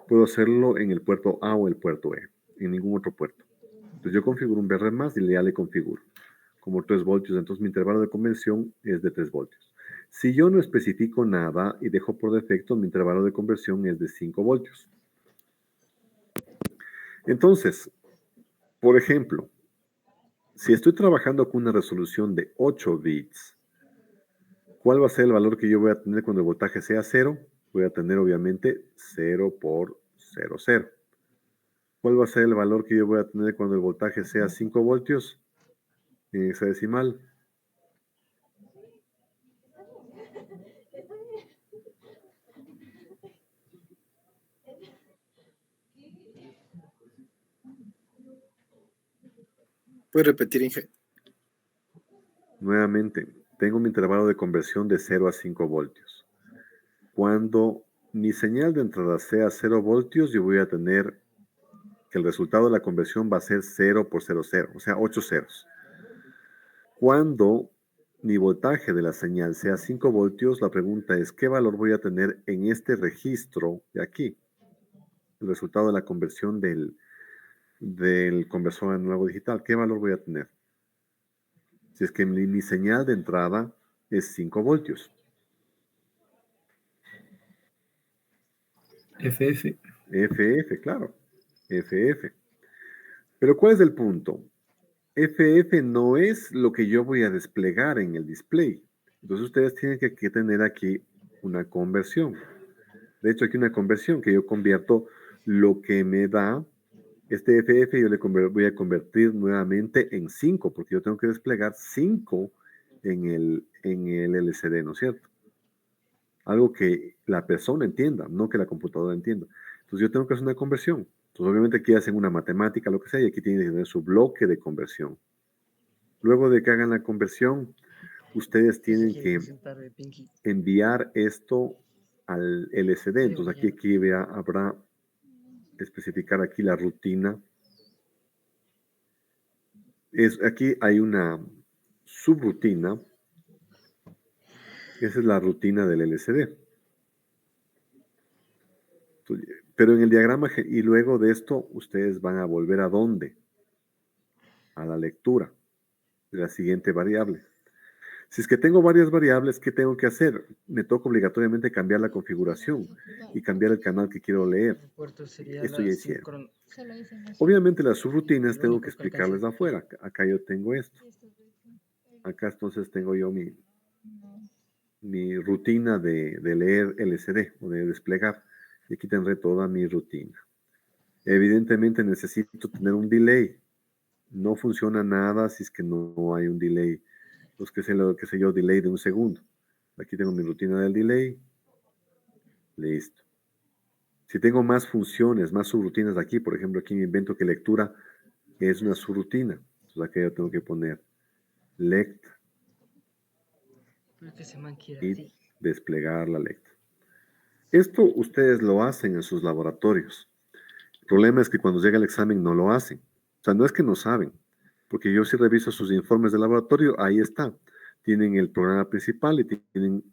Speaker 1: puedo hacerlo en el puerto A o el puerto E, en ningún otro puerto. Entonces yo configuro un BREF más y ya le configuro como 3 voltios, entonces mi intervalo de conversión es de 3 voltios. Si yo no especifico nada y dejo por defecto, mi intervalo de conversión es de 5 voltios. Entonces, por ejemplo, si estoy trabajando con una resolución de 8 bits, ¿cuál va a ser el valor que yo voy a tener cuando el voltaje sea 0? Voy a tener obviamente 0 por 0, 0. ¿Cuál va a ser el valor que yo voy a tener cuando el voltaje sea 5 voltios? En hexadecimal.
Speaker 6: ¿Puedes repetir, Inge?
Speaker 1: Nuevamente, tengo mi intervalo de conversión de 0 a 5 voltios. Cuando mi señal de entrada sea 0 voltios, yo voy a tener que el resultado de la conversión va a ser 0 por 0, 0, o sea, 8 ceros. Cuando mi voltaje de la señal sea 5 voltios, la pregunta es, ¿qué valor voy a tener en este registro de aquí? El resultado de la conversión del conversor análogo digital, ¿qué valor voy a tener? Si es que mi señal de entrada es 5 voltios.
Speaker 8: FF.
Speaker 1: FF, claro. FF. Pero ¿cuál es el punto? FF no es lo que yo voy a desplegar en el display. Entonces ustedes tienen que tener aquí una conversión. De hecho, aquí una conversión que yo convierto lo que me da este FF, yo le voy a convertir nuevamente en 5, porque yo tengo que desplegar 5 en el LCD, ¿no es cierto? Algo que la persona entienda, no que la computadora entienda. Entonces yo tengo que hacer una conversión. Entonces obviamente aquí hacen una matemática, lo que sea, y aquí tienen que tener su bloque de conversión. Luego de que hagan la conversión, ustedes tienen que enviar esto al LCD. Entonces aquí habrá especificar aquí la rutina. Aquí hay una subrutina. Esa es la rutina del LCD. Pero en el diagrama, y luego de esto, ustedes van a volver ¿a dónde? A la lectura de la siguiente variable. Si es que tengo varias variables, ¿qué tengo que hacer? Me toca obligatoriamente cambiar la configuración y cambiar el canal que quiero leer. Esto ya hicieron. Obviamente las subrutinas tengo que explicarles afuera. Acá yo tengo esto. Acá entonces tengo yo mi rutina de leer LCD o de desplegar. Y aquí tendré toda mi rutina. Evidentemente necesito tener un delay. No funciona nada si es que no hay un delay. Pues qué sé yo, delay de 1 segundo. Aquí tengo mi rutina del delay. Listo. Si tengo más funciones, más subrutinas aquí, por ejemplo, aquí me invento que lectura es una subrutina. Entonces acá yo tengo que poner lect y desplegar la lect. Esto ustedes lo hacen en sus laboratorios. El problema es que cuando llega el examen no lo hacen. O sea, no es que no saben, porque yo sí reviso sus informes de laboratorio, ahí está. Tienen el programa principal y tienen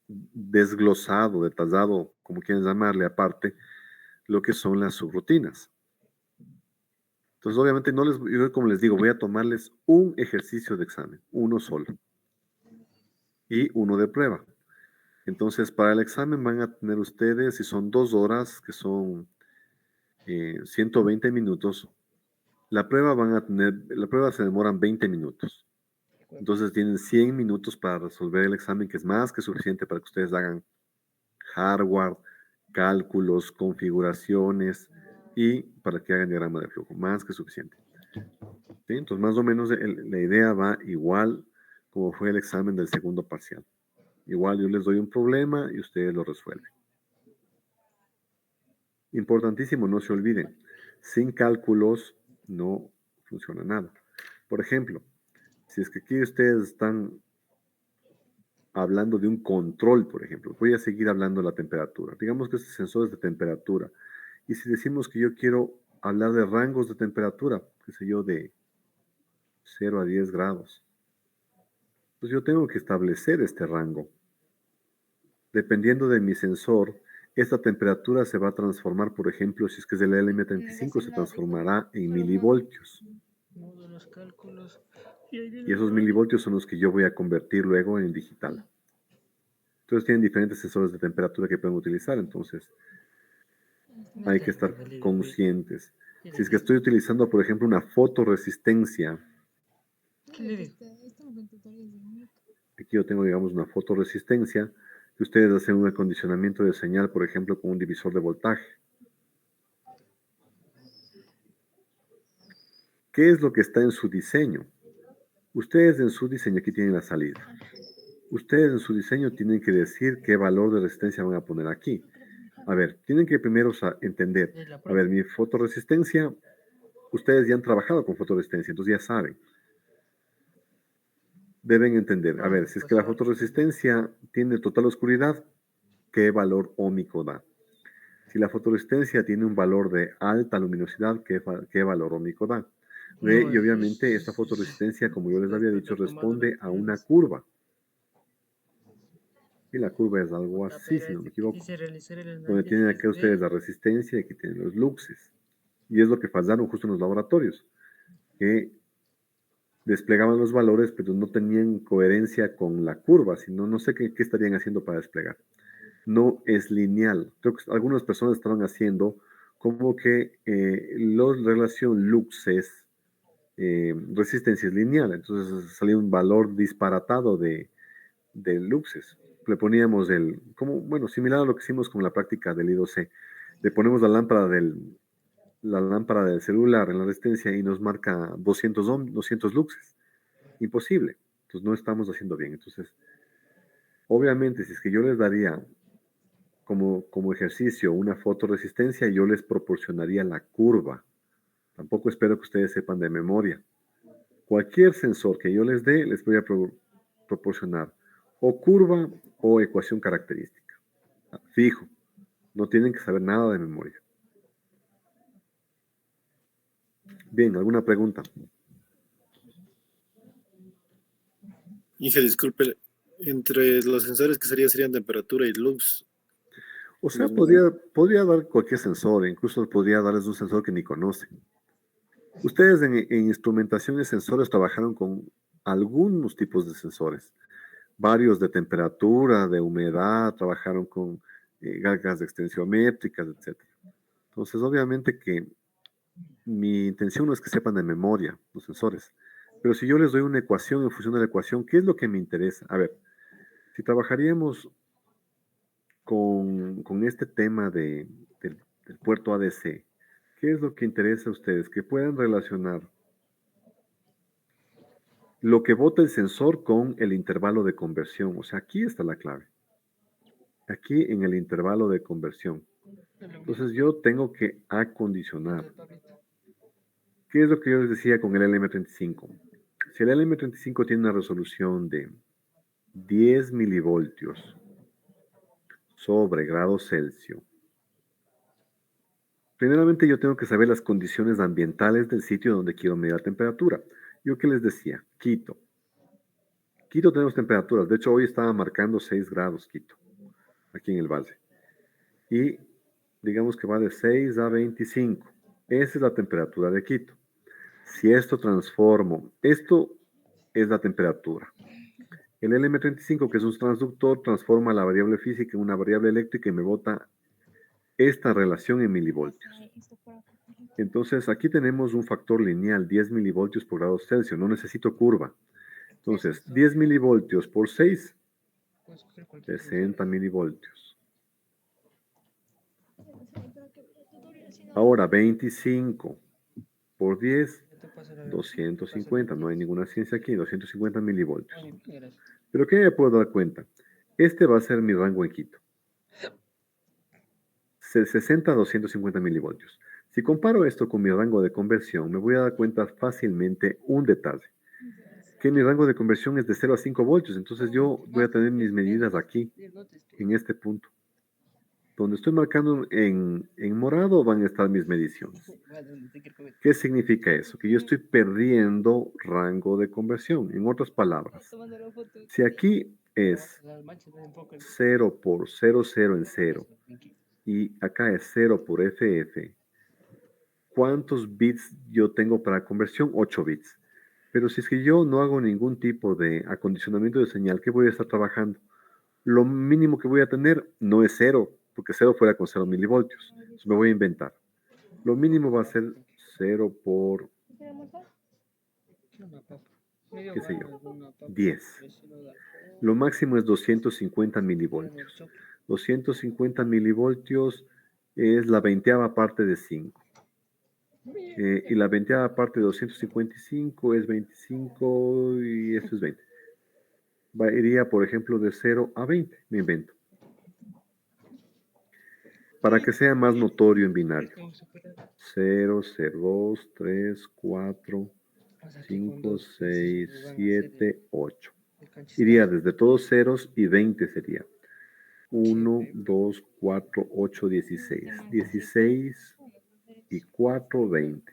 Speaker 1: desglosado, detallado, como quieran llamarle aparte, lo que son las subrutinas. Entonces, obviamente, yo como les digo, voy a tomarles un ejercicio de examen, uno solo, y uno de prueba. Entonces, para el examen van a tener ustedes, si son 2 horas, que son 120 minutos, la prueba se demoran 20 minutos. Entonces tienen 100 minutos para resolver el examen, que es más que suficiente para que ustedes hagan hardware, cálculos, configuraciones y para que hagan diagrama de flujo, más que suficiente. ¿Sí? Entonces, más o menos la idea va igual como fue el examen del segundo parcial. Igual yo les doy un problema y ustedes lo resuelven. Importantísimo, no se olviden, sin cálculos no funciona nada. Por ejemplo, si es que aquí ustedes están hablando de un control, por ejemplo, voy a seguir hablando de la temperatura. Digamos que este sensor es de temperatura. Y si decimos que yo quiero hablar de rangos de temperatura, qué sé yo, de 0 a 10 grados, pues yo tengo que establecer este rango. Dependiendo de mi sensor, esta temperatura se va a transformar, por ejemplo, si es que es el LM35, se transformará en milivoltios.
Speaker 2: Módulos, cálculos.
Speaker 1: Y esos milivoltios son los que yo voy a convertir luego en digital. Entonces tienen diferentes sensores de temperatura que pueden utilizar, entonces hay que estar conscientes. Si es que estoy utilizando, por ejemplo, una fotoresistencia,
Speaker 2: ¿Qué le digo?
Speaker 1: aquí yo tengo, digamos, una fotoresistencia, que ustedes hacen un acondicionamiento de señal, por ejemplo, con un divisor de voltaje. ¿Qué es lo que está en su diseño? Ustedes en su diseño, aquí tienen la salida. Ustedes en su diseño tienen que decir qué valor de resistencia van a poner aquí. A ver, tienen que primero entender, a ver, mi fotoresistencia, ustedes ya han trabajado con fotoresistencia, entonces ya saben. Deben entender, a ver, si es que la fotoresistencia tiene total oscuridad, ¿qué valor óhmico da? Si la fotoresistencia tiene un valor de alta luminosidad, ¿qué valor óhmico da? Y obviamente esta fotoresistencia, como yo les había dicho, responde a una curva. Y la curva es algo así, si no me equivoco. Donde tienen aquí ustedes la resistencia y aquí tienen los luxes. Y es lo que fallaron justo en los laboratorios, que desplegaban los valores, pero no tenían coherencia con la curva, sino no sé qué estarían haciendo para desplegar. No es lineal. Creo que algunas personas estaban haciendo como que la relación luxes, resistencia es lineal, entonces salía un valor disparatado de luxes. Le poníamos similar a lo que hicimos con la práctica del I2C. Le ponemos la lámpara del celular en la resistencia y nos marca 200 luxes. Imposible. Entonces no estamos haciendo bien. Entonces, obviamente, si es que yo les daría como ejercicio una fotoresistencia, yo les proporcionaría la curva. Tampoco espero que ustedes sepan de memoria. Cualquier sensor que yo les dé, les voy a proporcionar o curva o ecuación característica. Fijo. No tienen que saber nada de memoria. Bien, ¿alguna pregunta?
Speaker 6: Inge, disculpe, entre los sensores que serían temperatura y luz.
Speaker 1: O sea, podría dar cualquier sensor, incluso podría darles un sensor que ni conocen. Ustedes en instrumentación y sensores trabajaron con algunos tipos de sensores, varios de temperatura, de humedad, trabajaron con galgas de extensiométricas, etc. Entonces, obviamente que mi intención no es que sepan de memoria los sensores, pero si yo les doy una ecuación en función de la ecuación, ¿qué es lo que me interesa? A ver, si trabajaríamos con este tema del puerto ADC, ¿qué es lo que interesa a ustedes? Que puedan relacionar lo que bota el sensor con el intervalo de conversión. O sea, aquí está la clave. Aquí en el intervalo de conversión. Entonces yo tengo que acondicionar. ¿Qué es lo que yo les decía con el LM35? Si el LM35 tiene una resolución de 10 milivoltios sobre grado Celsius, primeramente yo tengo que saber las condiciones ambientales del sitio donde quiero medir la temperatura. Yo que les decía, Quito. Quito tenemos temperaturas. De hecho, hoy estaba marcando 6 grados Quito, aquí en el valle. Y digamos que va de 6 a 25. Esa es la temperatura de Quito. Si esto transformo, esto es la temperatura. El LM35, que es un transductor, transforma la variable física en una variable eléctrica y me bota esta relación en milivoltios. Entonces, aquí tenemos un factor lineal, 10 milivoltios por grado Celsius. No necesito curva. Entonces, 10 milivoltios por 6, 60 milivoltios. Ahora, 25 por 10, 250. No hay ninguna ciencia aquí, 250 milivoltios. Pero ¿qué me puedo dar cuenta? Este va a ser mi rango en Quito. 60 a 250 milivoltios. Si comparo esto con mi rango de conversión, me voy a dar cuenta fácilmente un detalle. Que mi rango de conversión es de 0 a 5 voltios. Entonces yo voy a tener mis medidas aquí, en este punto. Donde estoy marcando en morado van a estar mis mediciones. ¿Qué significa eso? Que yo estoy perdiendo rango de conversión. En otras palabras, si aquí es 0 por 0, 0 en 0, y acá es 0 por FF, ¿cuántos bits yo tengo para conversión? 8 bits. Pero si es que yo no hago ningún tipo de acondicionamiento de señal, ¿qué voy a estar trabajando? Lo mínimo que voy a tener no es 0, porque 0 fuera con 0 milivoltios. Entonces me voy a inventar. Lo mínimo va a ser 0 por, qué sé yo, 10. Lo máximo es 250 milivoltios. 250 milivoltios es la 20ª parte de 5. Y la 20ª parte de 255 es 25 y esto es 20. Iría, por ejemplo, de 0 a 20, me invento. Para que sea más notorio en binario. 0, 0, 2, 3, 4, 5, 6, 7, 8. Iría desde todos ceros y 20 sería. 1, 2, 4, 8, 16. 16 y 4, 20.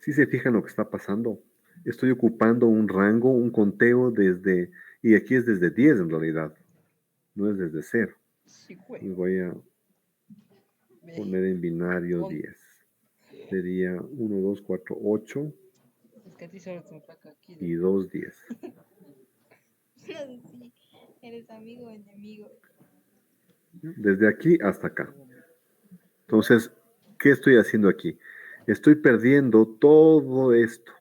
Speaker 1: Si se fijan lo que está pasando, estoy ocupando un rango, un conteo desde, y aquí es desde 10 en realidad, no es desde 0. Y voy a poner en binario 10. Sería 1, 2, 4, 8 y 2, 10.
Speaker 5: Eres amigo o enemigo.
Speaker 1: Desde aquí hasta acá. Entonces, ¿qué estoy haciendo aquí? Estoy perdiendo todo esto,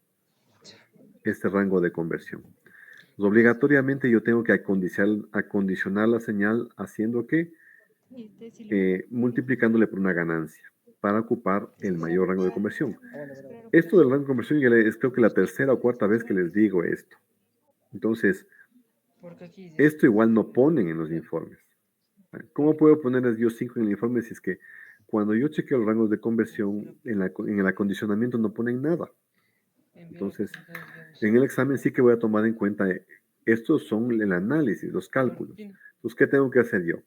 Speaker 1: este rango de conversión. Pues, obligatoriamente yo tengo que acondicionar la señal haciendo que multiplicándole por una ganancia para ocupar el mayor rango de conversión. Esto del rango de conversión ya es creo que la tercera o cuarta vez que les digo esto. Entonces, esto igual no ponen en los informes. ¿Cómo puedo ponerles yo 5 en el informe si es que cuando yo chequeo los rangos de conversión en el acondicionamiento no ponen nada? Entonces, en el examen sí que voy a tomar en cuenta, estos son el análisis, los cálculos. Entonces, ¿qué tengo que hacer yo?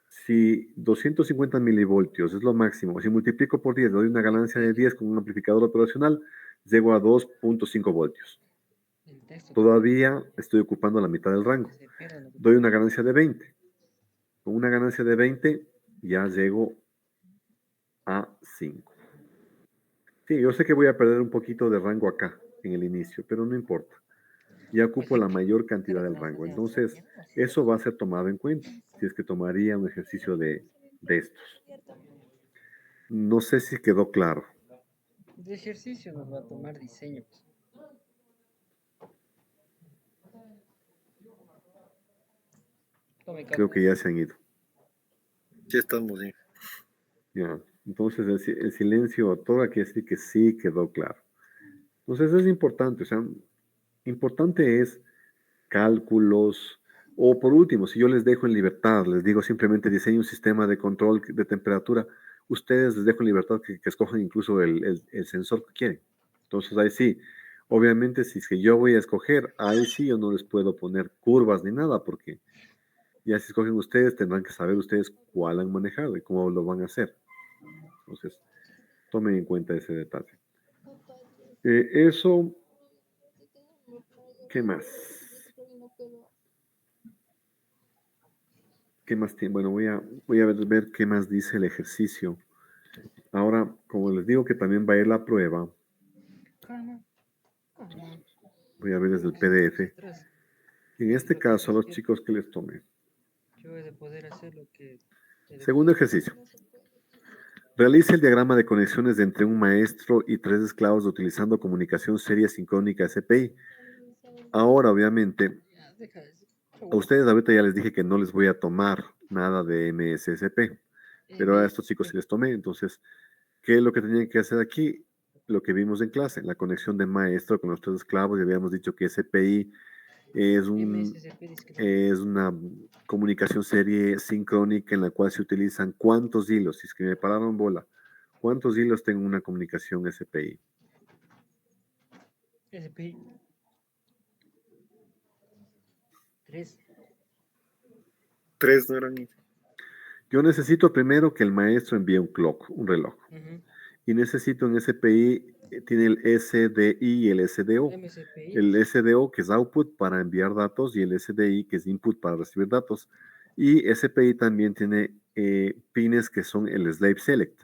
Speaker 1: Si 250 milivoltios es lo máximo, si multiplico por 10, doy una ganancia de 10 con un amplificador operacional, llego a 2.5 voltios. Todavía estoy ocupando la mitad del rango. Doy una ganancia de 20. Con una ganancia de 20 ya llego a 5. Sí, yo sé que voy a perder un poquito de rango acá en el inicio, pero no importa. Ya ocupo la mayor cantidad del rango. Entonces, eso va a ser tomado en cuenta si es que tomaría un ejercicio de estos. No sé si quedó claro.
Speaker 2: De ejercicio nos va a tomar diseño.
Speaker 1: Creo que ya se han ido.
Speaker 6: Ya estamos bien.
Speaker 1: Ya. Entonces, el silencio otorga quiere decir que sí quedó claro. Entonces, es importante. O sea, importante es cálculos, o por último, si yo les dejo en libertad, les digo simplemente diseñe un sistema de control de temperatura, ustedes les dejo en libertad que escojan incluso el sensor que quieren. Entonces ahí sí, obviamente si es que yo voy a escoger, ahí sí yo no les puedo poner curvas ni nada, porque ya si escogen ustedes, tendrán que saber ustedes cuál han manejado y cómo lo van a hacer. Entonces, tomen en cuenta ese detalle. Eso, ¿qué más? ¿Qué más tiene? Bueno, voy a ver qué más dice el ejercicio. Ahora, como les digo que también va a ir la prueba,
Speaker 2: Calma. Calma.
Speaker 1: voy a ver desde el PDF.
Speaker 2: Atrás.
Speaker 1: En este caso, a los chicos que les tome.
Speaker 2: Yo he de poder hacer lo que...
Speaker 1: Segundo ejercicio. Realice el diagrama de conexiones entre un maestro y 3 esclavos utilizando comunicación seria sincrónica SPI. Ahora, obviamente,
Speaker 2: Ya, deja eso.
Speaker 1: a ustedes ahorita ya les dije que no les voy a tomar nada de MSSP, pero a estos chicos sí les tomé. Entonces, ¿qué es lo que tenían que hacer aquí? Lo que vimos en clase, la conexión de maestro con los 3 esclavos. Ya habíamos dicho que SPI es una comunicación serie sincrónica en la cual se utilizan cuántos hilos. Si es que me pararon bola, ¿cuántos hilos tengo una comunicación SPI?
Speaker 2: SPI. 3.
Speaker 6: 3 no eran ni.
Speaker 1: Yo necesito primero que el maestro envíe un clock, un reloj. Y necesito en SPI, tiene el SDI y el SDO.
Speaker 2: MSPI.
Speaker 1: El SDO, que es output para enviar datos, y el SDI, que es input para recibir datos. Y SPI también tiene pines que son el slave select.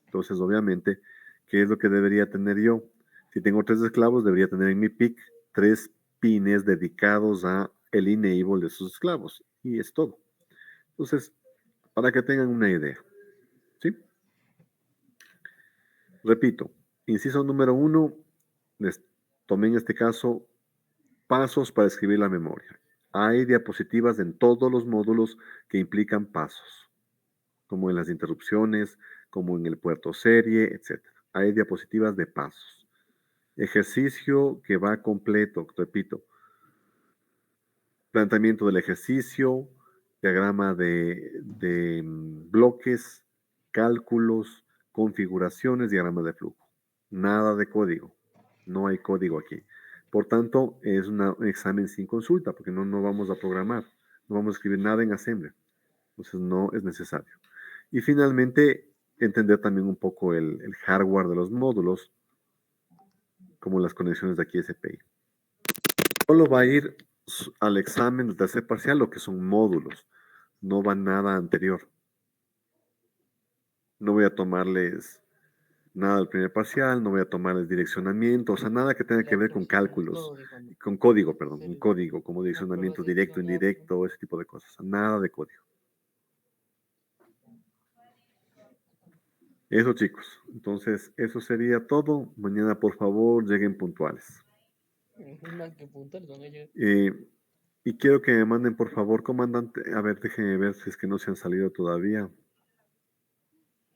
Speaker 1: Entonces, obviamente, ¿qué es lo que debería tener yo? Si tengo 3 esclavos, debería tener en mi PIC 3 pines dedicados a el enable de esos esclavos. Y es todo. Entonces, para que tengan una idea. ¿Sí? Repito, inciso número 1, les tomé en este caso pasos para escribir la memoria. Hay diapositivas en todos los módulos que implican pasos, como en las interrupciones, como en el puerto serie, etc. Hay diapositivas de pasos. Ejercicio que va completo, repito. Planteamiento del ejercicio, diagrama de bloques, cálculos, configuraciones, diagrama de flujo. Nada de código. No hay código aquí. Por tanto, es un examen sin consulta, porque no vamos a programar. No vamos a escribir nada en Assembly. Entonces, no es necesario. Y finalmente, entender también un poco el hardware de los módulos, como las conexiones de aquí SPI. Solo va a ir al examen del tercer parcial lo que son módulos. No va nada anterior. No voy a tomarles nada del primer parcial, no voy a tomarles direccionamiento, o sea, nada que tenga que ver con cálculos, con código, perdón, un código, como direccionamiento directo, indirecto, ese tipo de cosas. Nada de código. Eso, chicos. Entonces, eso sería todo. Mañana, por favor, lleguen puntuales.
Speaker 2: Más que puntuales van a llegar.
Speaker 1: Y quiero que me manden, por favor, comandante. A ver, déjenme ver si es que no se han salido todavía.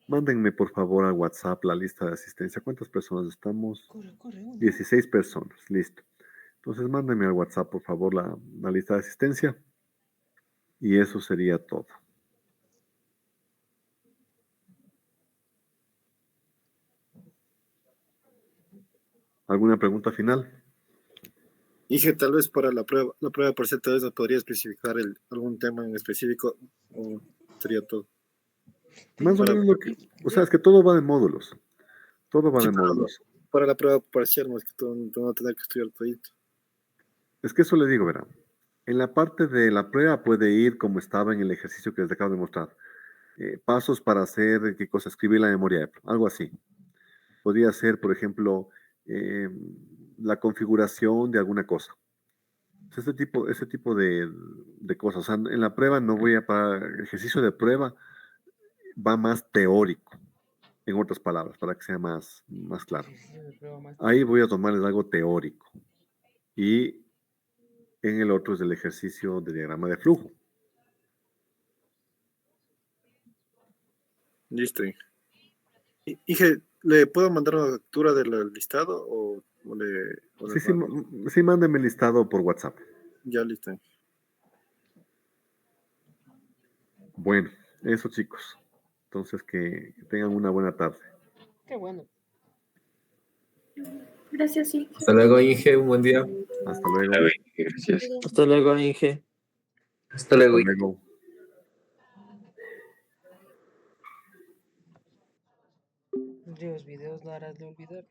Speaker 1: Mándenme, por favor, al WhatsApp la lista de asistencia. ¿Cuántas personas estamos?
Speaker 2: Corre,
Speaker 1: 16 personas. Listo. Entonces, mándenme al WhatsApp, por favor, la lista de asistencia. Y eso sería todo. ¿Alguna pregunta final?
Speaker 6: Dije, tal vez para la prueba parcial, tal vez nos podría especificar algún tema en específico, o sería todo.
Speaker 1: Más o menos lo que... O sea, es que todo va de módulos. Todo va
Speaker 6: Sí,
Speaker 1: de módulos.
Speaker 6: para la prueba parcial, más que todo, no tener que estudiar todito.
Speaker 1: Es que eso le digo, verá. En la parte de la prueba puede ir como estaba en el ejercicio que les acabo de mostrar. Pasos para hacer, ¿qué cosa? Escribir la memoria, algo así. Podría ser, por ejemplo, la configuración de alguna cosa. Ese tipo de cosas. O sea, en la prueba no voy a, para el ejercicio de prueba va más teórico, en otras palabras, para que sea más claro. Ahí voy a tomarles algo teórico. Y en el otro es el ejercicio de diagrama de flujo.
Speaker 6: Listo. Dije, ¿le puedo mandar una captura del listado o le
Speaker 1: Sí, mándenme el listado por WhatsApp.
Speaker 6: Ya, listo.
Speaker 1: Bueno, eso, chicos. Entonces, que tengan una buena tarde.
Speaker 2: Qué bueno.
Speaker 4: Gracias, sí.
Speaker 8: Hasta luego, Inge. Un buen día.
Speaker 1: Hasta luego.
Speaker 7: Gracias. Hasta luego, Inge.
Speaker 8: Hasta luego.
Speaker 1: Hasta luego.
Speaker 2: Los videos no harás de olvidar.